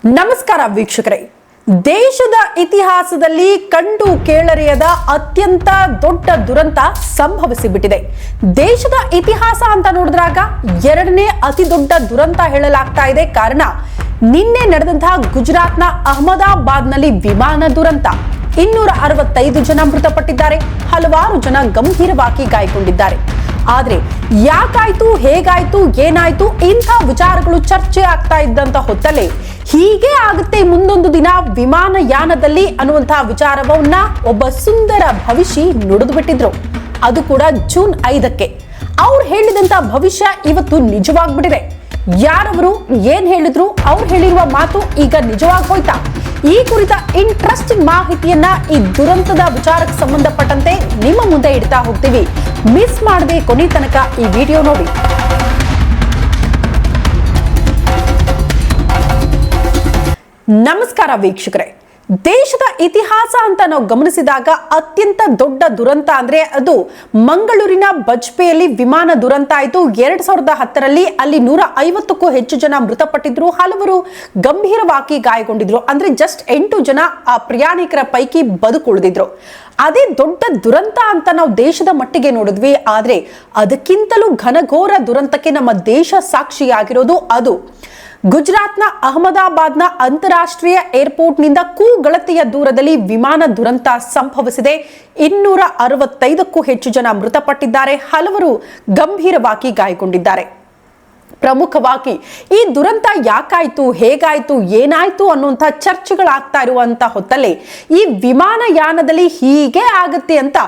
ನಮಸ್ಕಾರ ವೀಕ್ಷಕರೇ. ದೇಶದ ಇತಿಹಾಸದಲ್ಲಿ ಕಂಡು ಕೇಳರಿಯದ ಅತ್ಯಂತ ದೊಡ್ಡ ದುರಂತ ಸಂಭವಿಸಿಬಿಟ್ಟಿದೆ. ದೇಶದ ಇತಿಹಾಸ ಅಂತ ನೋಡಿದ್ರಾಗ ಎರಡನೇ ಅತಿ ದೊಡ್ಡ ದುರಂತ ಹೇಳಲಾಗ್ತಾ ಇದೆ. ಕಾರಣ ನಿನ್ನೆ ನಡೆದಂತಹ ಗುಜರಾತ್ನ ಅಹಮದಾಬಾದ್ನಲ್ಲಿ ವಿಮಾನ ದುರಂತ. 265 ಜನ ಮೃತಪಟ್ಟಿದ್ದಾರೆ, ಹಲವಾರು ಜನ ಗಂಭೀರವಾಗಿ ಗಾಯಗೊಂಡಿದ್ದಾರೆ. ಆದ್ರೆ ಯಾಕಾಯ್ತು, ಹೇಗಾಯ್ತು, ಏನಾಯ್ತು ಇಂಥ ವಿಚಾರಗಳು ಚರ್ಚೆ ಆಗ್ತಾ ಇದ್ದಂತ ಹೊತ್ತಲ್ಲೇ ಹೀಗೆ ಆಗುತ್ತೆ ಮುಂದೊಂದು ದಿನ ವಿಮಾನಯಾನದಲ್ಲಿ ಅನ್ನುವಂತಹ ವಿಚಾರವನ್ನ ಒಬ್ಬ ಸುಂದರ ಭವಿಷ್ಯ ನುಡಿದು ಬಿಟ್ಟಿದ್ರು. ಅದು ಕೂಡ ಜೂನ್ 5ಕ್ಕೆ. ಅವ್ರು ಹೇಳಿದಂತ ಭವಿಷ್ಯ ಇವತ್ತು ನಿಜವಾಗ್ಬಿಟ್ಟಿದೆ. ಯಾರವರು ಏನ್ ಹೇಳಿದ್ರು, ಅವ್ರು ಹೇಳಿರುವ ಮಾತು ಈಗ ನಿಜವಾಗಿ ಹೋಯ್ತಾ? ಈ ಕುರಿತ ಇಂಟ್ರೆಸ್ಟಿಂಗ್ ಮಾಹಿತಿಯನ್ನ ಈ ದುರಂತದ ವಿಚಾರಕ್ಕೆ ಸಂಬಂಧಪಟ್ಟಂತೆ ನಿಮ್ಮ ಮುಂದೆ ಇಡ್ತಾ ಹೋಗ್ತೀವಿ. ಮಿಸ್ ಮಾಡದೆ ಕೊನೆ ತನಕ ಈ ವಿಡಿಯೋ ನೋಡಿ. ನಮಸ್ಕಾರ ವೀಕ್ಷಕರೇ. ದೇಶದ ಇತಿಹಾಸ ಅಂತ ನಾವು ಗಮನಿಸಿದಾಗ ಅತ್ಯಂತ ದೊಡ್ಡ ದುರಂತ ಅಂದ್ರೆ ಅದು ಮಂಗಳೂರಿನ ಬಜ್ಪೆಯಲ್ಲಿ ವಿಮಾನ ದುರಂತ ಆಯಿತು. 2010ರಲ್ಲಿ ಅಲ್ಲಿ 150ಕ್ಕೂ ಹೆಚ್ಚು ಜನ ಮೃತಪಟ್ಟಿದ್ರು, ಹಲವರು ಗಂಭೀರವಾಗಿ ಗಾಯಗೊಂಡಿದ್ರು. ಅಂದ್ರೆ ಜಸ್ಟ್ 8 ಜನ ಆ ಪ್ರಯಾಣಿಕರ ಪೈಕಿ ಬದುಕುಳಿದಿದ್ರು. ಅದೇ ದೊಡ್ಡ ದುರಂತ ಅಂತ ನಾವು ದೇಶದ ಮಟ್ಟಿಗೆ ನೋಡಿದ್ವಿ. ಆದ್ರೆ ಅದಕ್ಕಿಂತಲೂ ಘನಘೋರ ದುರಂತಕ್ಕೆ ನಮ್ಮ ದೇಶ ಸಾಕ್ಷಿಯಾಗಿರೋದು ಅದು ಗುಜರಾತ್ನ ಅಹಮದಾಬಾದ್ನ ಅಂತಾರಾಷ್ಟ್ರೀಯ ಏರ್ಪೋರ್ಟ್ನಿಂದ ಕೂಗಳತೆಯ ದೂರದಲ್ಲಿ ವಿಮಾನ ದುರಂತ ಸಂಭವಿಸಿದೆ. 265ಕ್ಕೂ ಹೆಚ್ಚು ಜನ ಮೃತಪಟ್ಟಿದ್ದಾರೆ, ಹಲವರು ಗಂಭೀರವಾಗಿ ಗಾಯಗೊಂಡಿದ್ದಾರೆ. ಪ್ರಮುಖವಾಗಿ ಈ ದುರಂತ ಯಾಕಾಯ್ತು, ಹೇಗಾಯ್ತು, ಏನಾಯ್ತು ಅನ್ನುವಂಥ ಚರ್ಚೆಗಳಾಗ್ತಾ ಇರುವಂತ ಹೊತ್ತಲ್ಲೇ ಈ ವಿಮಾನಯಾನದಲ್ಲಿ ಹೀಗೆ ಆಗುತ್ತೆ ಅಂತ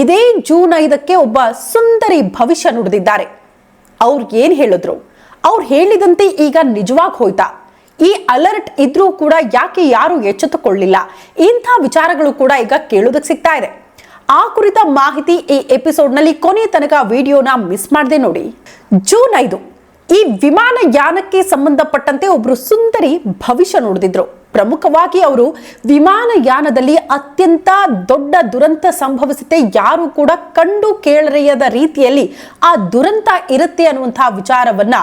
ಇದೇ ಜೂನ್ 5ಕ್ಕೆ ಒಬ್ಬ ಸುಂದರಿ ಭವಿಷ್ಯ ನುಡಿದಿದ್ದಾರೆ. ಅವ್ರು ಏನ್ ಹೇಳಿದ್ರು, ಅವ್ರು ಹೇಳಿದಂತೆ ಈಗ ನಿಜವಾಗಿ ಹೋಯ್ತಾ? ಈ ಅಲರ್ಟ್ ಇದ್ರೂ ಕೂಡ ಯಾಕೆ ಯಾರು ಎಚ್ಚೆತ್ತುಕೊಳ್ಳಿಲ್ಲ? ಇಂಥ ವಿಚಾರಗಳು ಕೂಡ ಈಗ ಕೇಳೋದಕ್ಕೆ ಸಿಗ್ತಾ ಇದೆ. ಆ ಕುರಿತ ಮಾಹಿತಿ ಈ ಎಪಿಸೋಡ್ ನಲ್ಲಿ ಕೊನೆ ತನಕ ವಿಡಿಯೋನ ಮಿಸ್ ಮಾಡದೆ ನೋಡಿ. ಜೂನ್ 5 ಈ ವಿಮಾನಯಾನಕ್ಕೆ ಸಂಬಂಧಪಟ್ಟಂತೆ ಒಬ್ರು ಸುಂದರಿ ಭವಿಷ್ಯ ನುಡಿದಿದ್ರು. ಪ್ರಮುಖವಾಗಿ ಅವರು ವಿಮಾನಯಾನದಲ್ಲಿ ಅತ್ಯಂತ ದೊಡ್ಡ ದುರಂತ ಸಂಭವಿಸುತ್ತೆ, ಯಾರು ಕೂಡ ಕಂಡು ಕೇಳರಿಯದ ರೀತಿಯಲ್ಲಿ ಆ ದುರಂತ ಇರುತ್ತೆ ಅನ್ನುವಂತಹ ವಿಚಾರವನ್ನ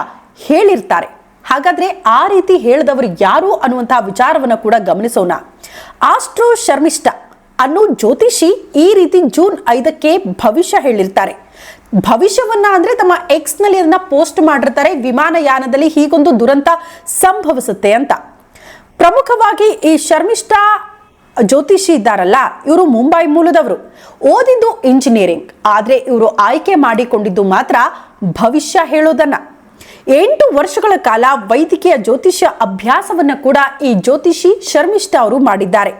ಹೇಳಿರ್ತಾರೆ. ಹಾಗಾದ್ರೆ ಆ ರೀತಿ ಹೇಳಿದವರು ಯಾರು ಅನ್ನುವಂತಹ ವಿಚಾರವನ್ನ ಕೂಡ ಗಮನಿಸೋಣ. ಆಸ್ಟ್ರೋ ಶರ್ಮಿಷ್ಠಾ ಅನ್ನೋ ಜ್ಯೋತಿಷಿ ಈ ರೀತಿ ಜೂನ್ 5ಕ್ಕೆ ಭವಿಷ್ಯ ಹೇಳಿರ್ತಾರೆ. ಭವಿಷ್ಯವನ್ನ ಅಂದ್ರೆ ತಮ್ಮ ಎಕ್ಸ್ ನಲ್ಲಿ ಅದನ್ನ ಪೋಸ್ಟ್ ಮಾಡಿರ್ತಾರೆ, ವಿಮಾನಯಾನದಲ್ಲಿ ಹೀಗೊಂದು ದುರಂತ ಸಂಭವಿಸುತ್ತೆ ಅಂತ. ಪ್ರಮುಖವಾಗಿ ಈ ಶರ್ಮಿಷ್ಠಾ ಜ್ಯೋತಿಷಿ ಇದ್ದಾರಲ್ಲ, ಇವರು ಮುಂಬೈ ಮೂಲದವರು, ಓದಿದ್ದು ಇಂಜಿನಿಯರಿಂಗ್. ಆದ್ರೆ ಇವರು ಆಯ್ಕೆ ಮಾಡಿಕೊಂಡಿದ್ದು ಮಾತ್ರ ಭವಿಷ್ಯ ಹೇಳೋದನ್ನ. 8 ವರ್ಷಗಳ ಕಾಲ ವೈದ್ಯಕೀಯ ಜ್ಯೋತಿಷ್ಯ ಅಭ್ಯಾಸವನ್ನ ಕೂಡ ಈ ಜ್ಯೋತಿಷಿ ಶರ್ಮಿಷ್ಠಾ ಅವರು ಮಾಡಿದ್ದಾರೆ.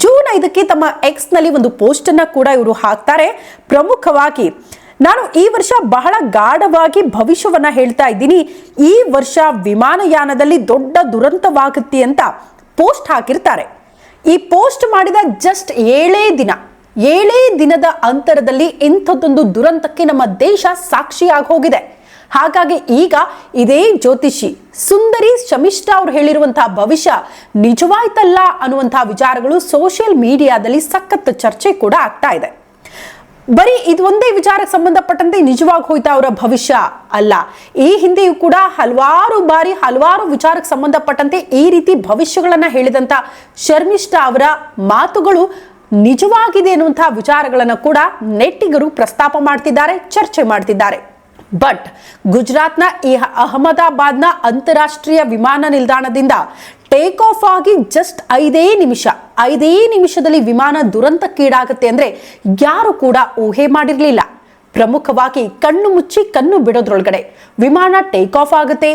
ಜೂನ್ 5ಕ್ಕೆ ತಮ್ಮ ಎಕ್ಸ್ ನಲ್ಲಿ ಒಂದು ಪೋಸ್ಟ್ ಅನ್ನ ಕೂಡ ಇವರು ಹಾಕ್ತಾರೆ. ಪ್ರಮುಖವಾಗಿ ನಾನು ಈ ವರ್ಷ ಬಹಳ ಗಾಢವಾಗಿ ಭವಿಷ್ಯವನ್ನ ಹೇಳ್ತಾ ಇದ್ದೀನಿ, ಈ ವರ್ಷ ವಿಮಾನಯಾನದಲ್ಲಿ ದೊಡ್ಡ ದುರಂತವಾಗುತ್ತೆ ಅಂತ ಪೋಸ್ಟ್ ಹಾಕಿರ್ತಾರೆ. ಈ ಪೋಸ್ಟ್ ಮಾಡಿದ ಜಸ್ಟ್ 7 ದಿನದ ಅಂತರದಲ್ಲಿ ಇಂಥದ್ದೊಂದು ದುರಂತಕ್ಕೆ ನಮ್ಮ ದೇಶ ಸಾಕ್ಷಿಯಾಗಿ ಹೋಗಿದೆ. ಹಾಗಾಗಿ ಈಗ ಇದೇ ಜ್ಯೋತಿಷಿ ಸುಂದರಿ ಶರ್ಮಿಷ್ಠಾ ಅವರು ಹೇಳಿರುವಂತಹ ಭವಿಷ್ಯ ನಿಜವಾಯ್ತಲ್ಲ ಅನ್ನುವಂತಹ ವಿಚಾರಗಳು ಸೋಷಿಯಲ್ ಮೀಡಿಯಾದಲ್ಲಿ ಸಖತ್ ಚರ್ಚೆ ಕೂಡ ಆಗ್ತಾ ಇದೆ. ಬರೀ ಇದು ಒಂದೇ ವಿಚಾರಕ್ಕೆ ಸಂಬಂಧಪಟ್ಟಂತೆ ನಿಜವಾಗಿ ಹೋಯ್ತಾ ಅವರ ಭವಿಷ್ಯ ಅಲ್ಲ, ಈ ಹಿಂದೆಯೂ ಕೂಡ ಹಲವಾರು ಬಾರಿ ಹಲವಾರು ವಿಚಾರಕ್ಕೆ ಸಂಬಂಧಪಟ್ಟಂತೆ ಈ ರೀತಿ ಭವಿಷ್ಯಗಳನ್ನ ಹೇಳಿದಂತ ಶರ್ಮಿಷ್ಠಾ ಅವರ ಮಾತುಗಳು ನಿಜವಾಗಿದೆ ಅನ್ನುವಂತಹ ವಿಚಾರಗಳನ್ನ ಕೂಡ ನೆಟ್ಟಿಗರು ಪ್ರಸ್ತಾಪ ಮಾಡ್ತಿದ್ದಾರೆ, ಚರ್ಚೆ ಮಾಡ್ತಿದ್ದಾರೆ. ಬಟ್ ಗುಜರಾತ್ನ ಈ ಅಹಮದಾಬಾದ್ನ ಅಂತಾರಾಷ್ಟ್ರೀಯ ವಿಮಾನ ನಿಲ್ದಾಣದಿಂದ ಟೇಕ್ ಆಫ್ ಆಗಿ ಜಸ್ಟ್ 5 ನಿಮಿಷದಲ್ಲಿ ವಿಮಾನ ದುರಂತಕ್ಕೀಡಾಗುತ್ತೆ ಅಂದ್ರೆ ಯಾರು ಕೂಡ ಊಹೆ ಮಾಡಿರ್ಲಿಲ್ಲ. ಪ್ರಮುಖವಾಗಿ ಕಣ್ಣು ಮುಚ್ಚಿ ಕಣ್ಣು ಬಿಡೋದ್ರೊಳಗಡೆ ವಿಮಾನ ಟೇಕ್ ಆಫ್ ಆಗುತ್ತೆ.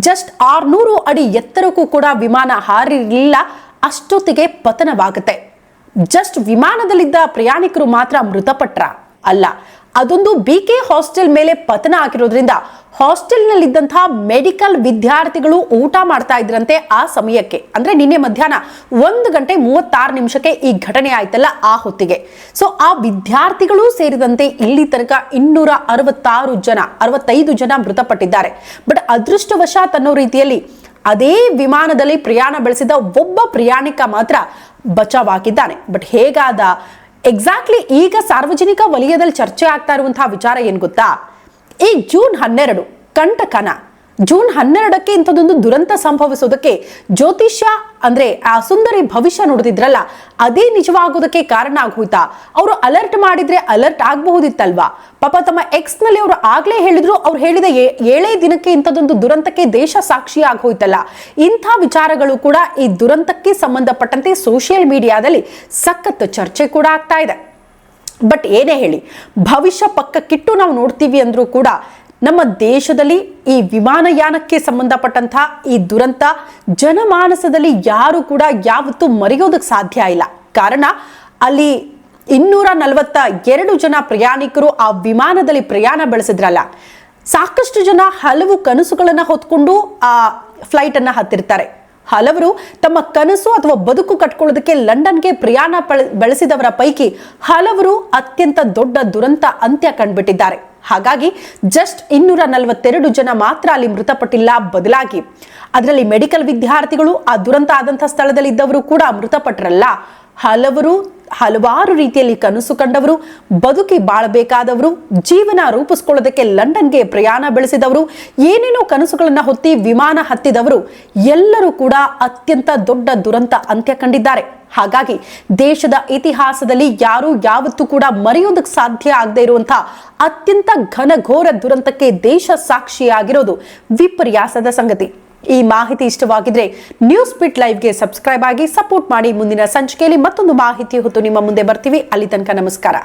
ಜಸ್ಟ್ 600 ಅಡಿ ಎತ್ತರಕ್ಕೂ ಕೂಡ ವಿಮಾನ ಹಾರಿರಲಿಲ್ಲ, ಅಷ್ಟೊತ್ತಿಗೆ ಪತನವಾಗುತ್ತೆ. ಜಸ್ಟ್ ವಿಮಾನದಲ್ಲಿದ್ದ ಪ್ರಯಾಣಿಕರು ಮಾತ್ರ ಮೃತಪಟ್ರ ಅಲ್ಲ, ಅದೊಂದು BK ಹಾಸ್ಟೆಲ್ ಮೇಲೆ ಪತನ ಆಗಿರೋದ್ರಿಂದ ಹಾಸ್ಟೆಲ್ ನಲ್ಲಿದ್ದಂತಹ ಮೆಡಿಕಲ್ ವಿದ್ಯಾರ್ಥಿಗಳು ಊಟ ಮಾಡ್ತಾ ಇದ್ರಂತೆ ಆ ಸಮಯಕ್ಕೆ. ಅಂದ್ರೆ ನಿನ್ನೆ ಮಧ್ಯಾಹ್ನ 1:36 ಈ ಘಟನೆ ಆಯ್ತಲ್ಲ, ಆ ಹೊತ್ತಿಗೆ. ಸೊ ಆ ವಿದ್ಯಾರ್ಥಿಗಳು ಸೇರಿದಂತೆ ಇಲ್ಲಿ ತನಕ 265 ಜನ ಮೃತಪಟ್ಟಿದ್ದಾರೆ. ಬಟ್ ಅದೃಷ್ಟವಶಾತ್ ಅನ್ನೋ ರೀತಿಯಲ್ಲಿ ಅದೇ ವಿಮಾನದಲ್ಲಿ ಪ್ರಯಾಣ ಬೆಳೆಸಿದ ಒಬ್ಬ ಪ್ರಯಾಣಿಕ ಮಾತ್ರ ಬಚಾವಾಗಿದ್ದಾನೆ. ಬಟ್ ಹೇಗಾದ ಎಕ್ಸಾಕ್ಟ್ಲಿ ಈಗ ಸಾರ್ವಜನಿಕ ವಲಯದಲ್ಲಿ ಚರ್ಚೆ ಆಗ್ತಾ ಇರುವಂತಹ ವಿಚಾರ ಏನ್ ಗೊತ್ತಾ? ಈ ಜೂನ್ 12 ಕಂಟಕನ ಜೂನ್ 12ಕ್ಕೆ ಇಂಥದ್ದೊಂದು ದುರಂತ ಸಂಭವಿಸೋದಕ್ಕೆ ಜ್ಯೋತಿಷ್ಯ ಅಂದ್ರೆ ಆ ಸುಂದರಿ ಭವಿಷ್ಯ ನೋಡುತ್ತಿದ್ರಲ್ಲ, ಅದೇ ನಿಜವಾಗೋದಕ್ಕೆ ಕಾರಣ ಆಗೋಯ್ತಾ? ಅವರು ಅಲರ್ಟ್ ಮಾಡಿದ್ರೆ ಅಲರ್ಟ್ ಆಗಬಹುದಿತ್ತಲ್ವಾ? ಪಾಪ ತಮ್ಮ ಎಕ್ಸ್ ನಲ್ಲಿ ಅವರು ಆಗ್ಲೇ ಹೇಳಿದ್ರು, ಅವ್ರು ಹೇಳಿದ 7 ದಿನಕ್ಕೆ ಇಂಥದ್ದೊಂದು ದುರಂತಕ್ಕೆ ದೇಶ ಸಾಕ್ಷಿ ಆಗೋಯ್ತಲ್ಲ. ಇಂಥ ವಿಚಾರಗಳು ಕೂಡ ಈ ದುರಂತಕ್ಕೆ ಸಂಬಂಧಪಟ್ಟಂತೆ ಸೋಷಿಯಲ್ ಮೀಡಿಯಾದಲ್ಲಿ ಸಖತ್ ಚರ್ಚೆ ಕೂಡ ಆಗ್ತಾ ಇದೆ. ಬಟ್ ಏನೇ ಹೇಳಿ, ಭವಿಷ್ಯ ಪಕ್ಕಕ್ಕಿಟ್ಟು ನಾವು ನೋಡ್ತೀವಿ ಅಂದ್ರೂ ಕೂಡ ನಮ್ಮ ದೇಶದಲ್ಲಿ ಈ ವಿಮಾನಯಾನಕ್ಕೆ ಸಂಬಂಧಪಟ್ಟಂತಹ ಈ ದುರಂತ ಜನಮಾನಸದಲ್ಲಿ ಯಾರು ಕೂಡ ಯಾವತ್ತೂ ಮರೆಯೋದಕ್ಕೆ ಸಾಧ್ಯ ಇಲ್ಲ. ಕಾರಣ ಅಲ್ಲಿ 242 ಜನ ಪ್ರಯಾಣಿಕರು ಆ ವಿಮಾನದಲ್ಲಿ ಪ್ರಯಾಣ ಬೆಳೆಸಿದ್ರಲ್ಲ. ಸಾಕಷ್ಟು ಜನ ಹಲವು ಕನಸುಗಳನ್ನ ಹೊತ್ಕೊಂಡು ಆ ಫ್ಲೈಟ್ ಅನ್ನ ಹತ್ತಿರ್ತಾರೆ. ಹಲವರು ತಮ್ಮ ಕನಸು ಅಥವಾ ಬದುಕು ಕಟ್ಕೊಳ್ಳೋದಕ್ಕೆ ಲಂಡನ್ಗೆ ಪ್ರಯಾಣ ಬೆಳೆಸಿದವರ ಪೈಕಿ ಹಲವರು ಅತ್ಯಂತ ದೊಡ್ಡ ದುರಂತ ಅಂತ್ಯ ಕಂಡುಬಿಟ್ಟಿದ್ದಾರೆ. ಹಾಗಾಗಿ ಜಸ್ಟ್ 242 ಜನ ಮಾತ್ರ ಅಲ್ಲಿ ಮೃತಪಟ್ಟಿಲ್ಲ, ಬದಲಾಗಿ ಅದರಲ್ಲಿ ಮೆಡಿಕಲ್ ವಿದ್ಯಾರ್ಥಿಗಳು, ಆ ದುರಂತ ಆದಂತಹ ಸ್ಥಳದಲ್ಲಿ ಇದ್ದವರು ಕೂಡ ಮೃತಪಟ್ಟರಲ್ಲ. ಹಲವಾರು ರೀತಿಯಲ್ಲಿ ಕನಸು ಕಂಡವರು, ಬದುಕಿ ಬಾಳಬೇಕಾದವರು, ಜೀವನ ರೂಪಿಸ್ಕೊಳ್ಳೋದಕ್ಕೆ ಲಂಡನ್ಗೆ ಪ್ರಯಾಣ ಬೆಳೆಸಿದವರು, ಏನೇನೋ ಕನಸುಗಳನ್ನ ಹೊತ್ತಿ ವಿಮಾನ ಹತ್ತಿದವರು ಎಲ್ಲರೂ ಕೂಡ ಅತ್ಯಂತ ದೊಡ್ಡ ದುರಂತ ಅಂತ್ಯ ಕಂಡಿದ್ದಾರೆ. ಹಾಗಾಗಿ ದೇಶದ ಇತಿಹಾಸದಲ್ಲಿ ಯಾರು ಯಾವತ್ತೂ ಕೂಡ ಮರೆಯೋದಕ್ಕೆ ಸಾಧ್ಯ ಆಗದೆ ಇರುವಂತಹ ಅತ್ಯಂತ ಘನಘೋರ ದುರಂತಕ್ಕೆ ದೇಶ ಸಾಕ್ಷಿಯಾಗಿರೋದು ವಿಪರ್ಯಾಸದ ಸಂಗತಿ. ಈ ಮಾಹಿತಿ ಇಷ್ಟವಾಗಿದ್ರೆ ನ್ಯೂಸ್ ಬಿಟ್ ಲೈವ್ಗೆ ಸಬ್ಸ್ಕ್ರೈಬ್ ಆಗಿ ಸಪೋರ್ಟ್ ಮಾಡಿ. ಮುಂದಿನ ಸಂಚಿಕೆಯಲ್ಲಿ ಮತ್ತೊಂದು ಮಾಹಿತಿ ಹೊತ್ತು ನಿಮ್ಮ ಮುಂದೆ ಬರ್ತೀವಿ. ಅಲ್ಲಿ ತನಕ ನಮಸ್ಕಾರ.